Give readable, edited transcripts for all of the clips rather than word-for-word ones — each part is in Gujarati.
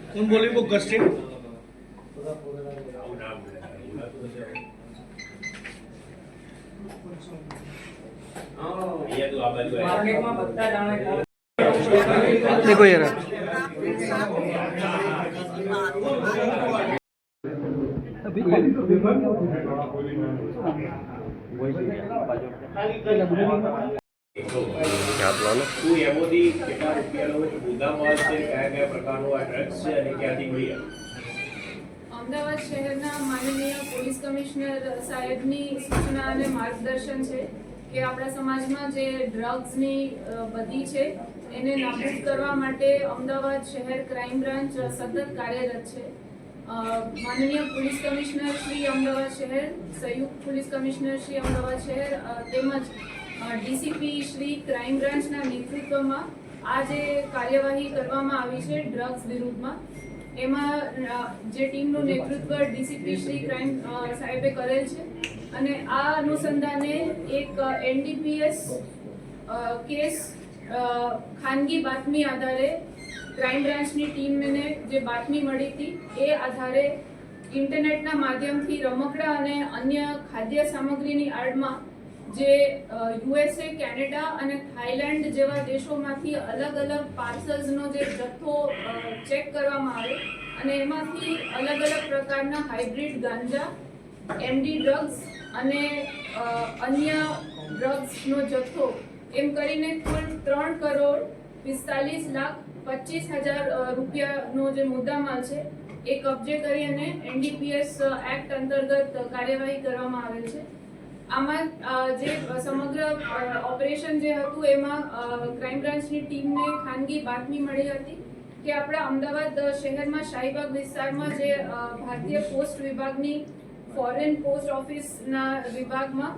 कौन बोले वो गस्टेड देखो यार અમદાવાદ શહેરના માનનીય પોલીસ કમિશનર સાહેબની સૂચના અને માર્ગદર્શન છે કે આપણા સમાજમાં જે ડ્રગ્સની બધી છે એને નાબૂદ કરવા માટે અમદાવાદ શહેર ક્રાઇમ બ્રાન્ચ સતત કાર્યરત છે. માનનીય પોલીસ કમિશનર શ્રી અમદાવાદ શહેર, સંયુક્ત પોલીસ કમિશનર શ્રી અમદાવાદ શહેર તેમજ ડીસીપી શ્રી ક્રાઇમ બ્રાન્ચના નેતૃત્વમાં આ જે કાર્યવાહી કરવામાં આવી છે ડ્રગ્સ વિરુદ્ધમાં, એમાં જે ટીમનું નેતૃત્વ ડીસીપી શ્રી ક્રાઇમ સાહેબે કરેલ છે અને આ અનુસંધાને એક એનડીપીએસ કેસ ખાનગી બાતમી આધારે ક્રાઇમ બ્રાન્ચની ટીમને જે બાતમી મળી હતી એ આધારે ઇન્ટરનેટના માધ્યમથી રમકડા અને અન્ય ખાદ્ય સામગ્રીની આડમાં જે યુએસએ, કેનેડા અને થાઈલેન્ડ જેવા દેશોમાંથી અલગ અલગ પાર્સલ્સનો જે જથ્થો ચેક કરવામાં આવે અને એમાંથી અલગ અલગ પ્રકારના હાઇબ્રિડ ગાંજા, એમડી ડ્રગ્સ અને અન્ય ડ્રગ્સનો જથ્થો એમ કરીને કુલ 3,45,25,000 રૂપિયાનો જે મુદ્દામાલ છે એ કબજે કરી અને એનડીપીએસ એક્ટ અંતર્ગત કાર્યવાહી કરવામાં આવેલ છે. આમાં જે સમગ્ર ઓપરેશન જે હતું એમાં ક્રાઇમ બ્રાન્ચની ટીમને ખાનગી બાતમી મળી હતી કે આપણા અમદાવાદ શહેરમાં શાહીબાગ વિસ્તારમાં જે ભારતીય પોસ્ટ વિભાગની ફોરેન પોસ્ટ ઓફિસના વિભાગમાં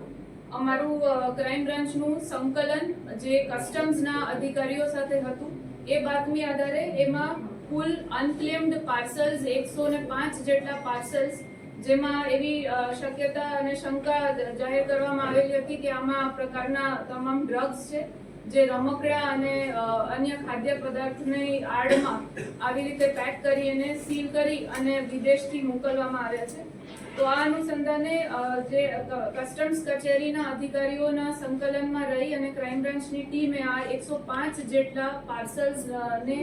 અમારું ક્રાઇમ બ્રાન્ચનું સંકલન જે કસ્ટમ્સના અધિકારીઓ સાથે હતું એ બાતમી આધારે એમાં કુલ અનક્લેમ્ડ પાર્સલ્સ 105 જેટલા પાર્સલ્સ, જેમાં એવી શક્યતા અને શંકા જાહેર કરવામાં આવેલી હતી કે આમાં આ પ્રકારના તમામ ડ્રગ્સ છે જે રમકડા અને અન્ય ખાદ્ય પદાર્થની આડમાં આવી રીતે પેક કરી અને સીલ કરી અને વિદેશથી મોકલવામાં આવ્યા છે. તો આ અનુસંધાને જે કસ્ટમ્સ કચેરીના અધિકારીઓના સંકલનમાં રહી અને ક્રાઇમ બ્રાન્ચની ટીમે આ 105 જેટલા પાર્સલ્સને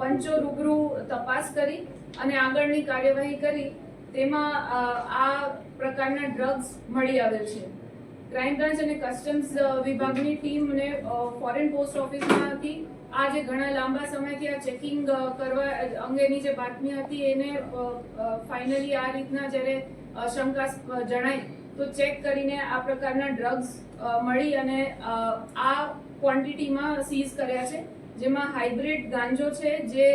પંચો રૂબરૂ તપાસ કરી અને આગળની કાર્યવાહી કરી તેમાં આ પ્રકારના ડ્રગ્સ મળી આવેલ છે. ક્રાઇમ બ્રાન્ચ અને કસ્ટમ્સ વિભાગની ટીમને ફોરેન પોસ્ટ ઓફિસમાંથી આ જે ઘણા લાંબા સમયથી આ ચેકિંગ કરવા અંગેની જે બાતમી હતી એને ફાઇનલી આ રીતના જ્યારે શંકાસ્પદ જણાઈ તો ચેક કરીને આ પ્રકારના ડ્રગ્સ મળી અને આ ક્વોન્ટિટીમાં સીઝ કર્યા છે, જેમાં હાઇબ્રિડ ગાંજો છે જે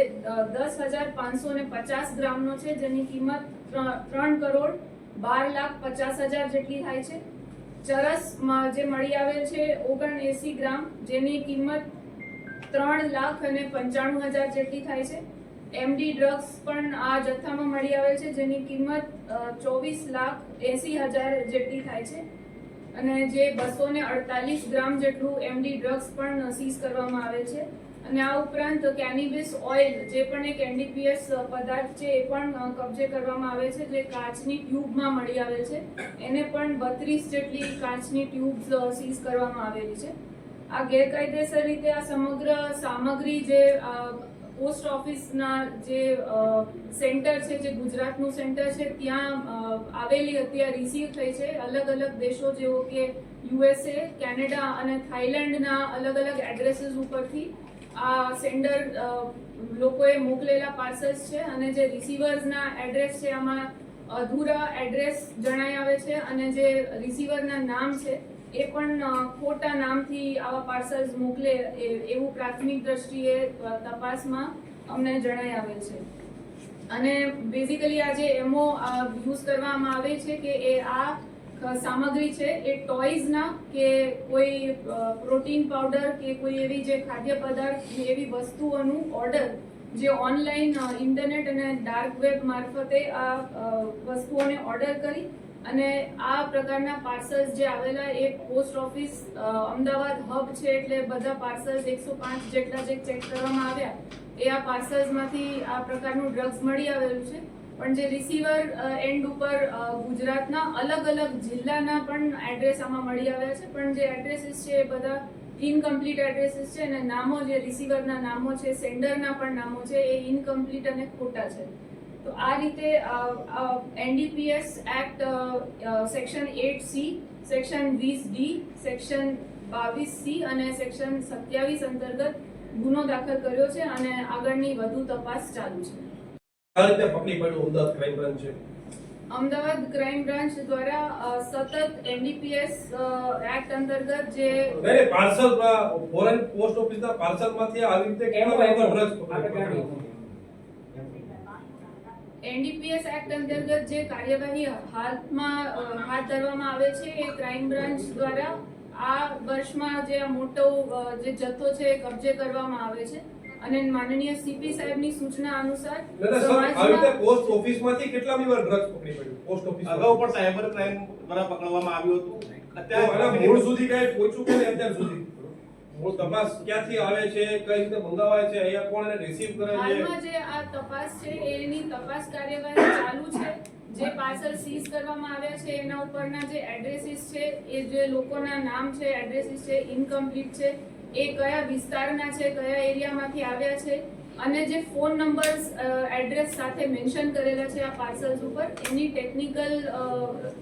10,550 ગ્રામનો છે, જેની કિંમત 3,12,50,000 જેટલી થાય છે. ચરસમાં જે મળી આવેલ છે 79 ગ્રામ, જેની કિંમત 3,95,000 જેટલી થાય છે. એમડી ડ્રગ્સ પણ આ જથ્થામાં મળી આવેલ છે, જેની કિંમત 24,80,000 જેટલી થાય છે અને જે 248 ગ્રામ જેટલું એમડી ડ્રગ્સ પણ સીઝ કરવામાં આવેલ છે. અને આ ઉપરાંત કેનિબિસ ઓઇલ જે પણ એક એનડીપીએસ પદાર્થ છે એ પણ કબજે કરવામાં આવે છે, જે કાચની ટ્યુબમાં મળી આવેલ છે. એને પણ 32 જેટલી કાચની ટ્યુબ્સ સીઝ કરવામાં આવેલી છે. આ ગેરકાયદેસર રીતે આ સમગ્ર સામગ્રી જે પોસ્ટ ઓફિસના જે સેન્ટર છે, જે ગુજરાતનું સેન્ટર છે, ત્યાં આવેલી હતી, આ રિસીવ થઈ છે. અલગ અલગ દેશો જેવો કે યુએસએ, કેનેડા અને થાઈલેન્ડના અલગ અલગ એડ્રેસીસ ઉપરથી આ સેન્ડર લોકોએ મોકલેલા પાર્સલ્સ છે અને જે રિસીવર્સના એડ્રેસ છે આમાં અધૂરા એડ્રેસ જણાઈ આવે છે અને જે રિસીવરના નામ છે એ પણ ખોટા નામથી આવા પાર્સલ્સ મોકલે એવું પ્રાથમિક દ્રષ્ટિએ તપાસમાં અમને જણાઈ આવેલ છે. અને બેઝિકલી આ જે એમઓ યુઝ કરવામાં આવે છે કે એ આ સામગ્રી છે એ ટોયઝના કે કોઈ પ્રોટીન પાવડર કે કોઈ એવી જે ખાદ્ય પદાર્થ એવી વસ્તુઓનું ઓર્ડર જે ઓનલાઈન ઇન્ટરનેટ અને ડાર્ક વેબ મારફતે આ વસ્તુઓને ઓર્ડર કરી અને આ પ્રકારના પાર્સલ્સ જે આવેલા એ પોસ્ટ ઓફિસ અમદાવાદ હબ છે એટલે બધા પાર્સલ્સ 105 જેટલા જે ચેક કરવામાં આવ્યા એ આ પાર્સલ્સમાંથી આ પ્રકારનું ડ્રગ્સ મળી આવેલું છે. પણ જે રિસીવર એન્ડ ઉપર ગુજરાતના અલગ અલગ જિલ્લાના પણ એડ્રેસ આમાં મળી આવ્યા છે. પણ જે એડ્રેસીસ છે એ બધા ઇનકમ્પ્લીટ એડ્રેસીસ છે અને નામો જે રિસીવરના નામો છે સેન્ડરના પણ નામો છે એ ઇનકમ્પ્લીટ અને ખોટા છે. તો આ રીતે NDPS act section 8C, section 20D, section 22C અને સેક્શન 27 અંતર્ગત ગુનો દાખલ કર્યો છે અને આગળની વધુ તપાસ ચાલુ છે. આ રીતે પકડી પડ્યું અમદાવાદ ક્રાઇમ બ્રાન્ચ છે. અમદાવાદ ક્રાઇમ બ્રાન્ચ દ્વારા સતત એનડીપીએસ એક્ટ અંતર્ગત જે પાર્સલ ફોરેન પોસ્ટ ઓફિસના પાર્સલમાંથી આવી રીતે કેટલા ડ્રગ્સ પકડ્યા? એનડીપીએસ એક્ટ અંતર્ગત જે કાર્યવાહી હાથ ધરવામાં આવે છે એ ક્રાઇમ બ્રાન્ચ દ્વારા આ વર્ષમાં જે આ મોટો જે જથ્થો છે એ કબજે કરવામાં આવે છે અને માનનીય સીપી સાહેબની સૂચના અનુસાર આવી રીતે પોસ્ટ ઓફિસમાંથી કેટલામી વાર ડ્રગ્સ પકડી પડ્યું? પોસ્ટ ઓફિસ અગાઉ પણ સાયબર ક્રાઇમ દ્વારા પકડવામાં આવ્યું હતું. અત્યારે મૂળ સુધી કઈ પહોંચ્યું કે અત્યાર સુધી મૂળ તપાસ ક્યાંથી આવે છે, કઈ રીતે મંગાવાય છે, અહીંયા કોણ એને રિસીવ કરે છે? હાલમાં જે આ તપાસ છે એની તપાસ કાર્યવાહી ચાલુ છે. જે પાર્સલ સીઝ કરવામાં આવ્યા છે એના ઉપરના જે એડ્રેસીસ છે એ જે લોકોના નામ છે એડ્રેસીસ છે ઇનકમ્પ્લીટ છે એ કયા વિસ્તારના છે કયા એરિયામાંથી આવ્યા છે અને જે ફોન નંબર્સ એડ્રેસ સાથે મેન્શન કરેલા છે આ પાર્સલ્સ ઉપર એની ટેકનિકલ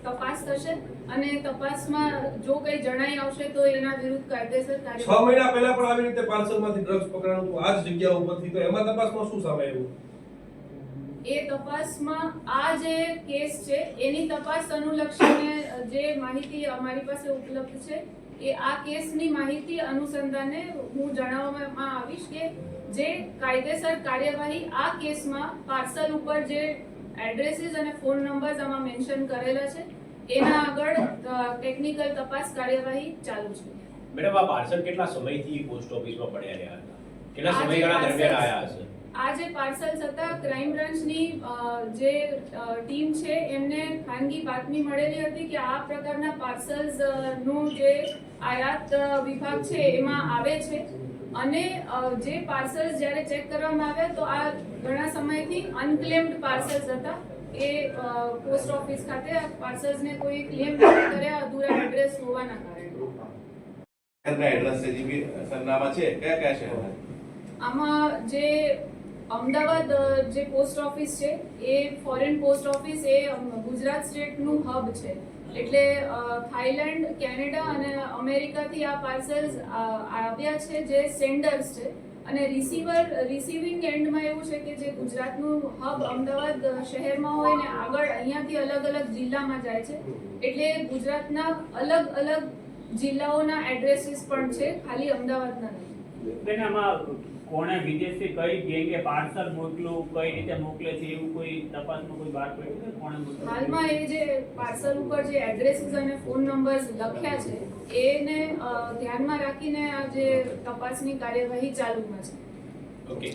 તપાસ થશે અને તપાસમાં જો કંઈ જણાઈ આવશે તો એના વિરુદ્ધ કાયદેસર 6 મહિના પહેલા પણ આવી રીતે પાર્સલમાંથી ડ્રગ્સ પકડાયું હતું આ જ જગ્યા ઉપરથી. તો એમાં તપાસમાં શું સામે આવ્યું? એ તપાસમાં આ જે કેસ છે એની તપાસ અનુલક્ષીને જે માહિતી અમારી પાસે ઉપલબ્ધ છે એ આ કેસની માહિતી અનુસંધાને હું જણાવવામાં આવીશ કે જે કાયદેસર કાર્યવાહી આ કેસમાં પાર્સલ ઉપર જે એડ્રેસીસ અને ફોન નંબર્સ આમાં મેન્શન કરેલા છે એના આગળ ટેકનિકલ તપાસ કાર્યવાહી ચાલુ છે. મેડમ, આ પાર્સલ કેટલા સમયથી પોસ્ટ ઓફિસમાં પડ્યા રહ્યા હતા? કેટલા સમયગાળા દરમિયાન આવ્યા હશે? આ જે પાર્સલ્સ હતા ક્રાઇમ બ્રાન્ચની જે ટીમ છે એમને ખાનગી બાતમી મળેલી હતી કે આ પ્રકારના પાર્સલ્સ નું જે આયાત વિભાગ છે એમાં આવે છે અને જે પાર્સલ્સ જ્યારે ચેક કરવામાં આવ્યા તો આ ઘણા સમયથી અનક્લેમ્ડ પાર્સલ્સ હતા. એ પોસ્ટ ઓફિસ ખાતે આ પાર્સલ્સને કોઈ ક્લેમ નથી કર્યા અધૂરા એડ્રેસ હોવાના કારણે. એડ્રેસ છે જે સરનામા છે કયા કયા શહેરના? આમાં જે અમદાવાદ જે પોસ્ટ ઓફિસ છે એ ફોરેન પોસ્ટ ઓફિસ એ ગુજરાત સ્ટેટનું હબ છે એટલે થાઈલેન્ડ, કેનેડા અને અમેરિકાથી આ પાર્સલ્સ આવ્યા છે જે સેન્ડર્સ છે અને રિસીવિંગ એન્ડમાં એવું છે કે જે ગુજરાતનું હબ અમદાવાદ શહેરમાં હોય ને આગળ અહીંયાથી અલગ અલગ જિલ્લામાં જાય છે એટલે ગુજરાતના અલગ અલગ જિલ્લાઓના એડ્રેસીસ પણ છે, ખાલી અમદાવાદના નહીં. આમાં કોણે વિદેશથી કઈ ગેંગે પાર્સલ મોકલું, કઈ રીતે મોકલે છે એવું કોઈ તપાસમાં કોઈ બહાર પડ્યું છે? કોણે મોકલ્યું? હાલમાં એ જે પાર્સલ ઉપર જે એડ્રેસીસ અને ફોન નંબર્સ લખ્યા છે એને ધ્યાનમાં રાખીને આ જે તપાસની કાર્યવાહી ચાલુમાં છે. ઓકે.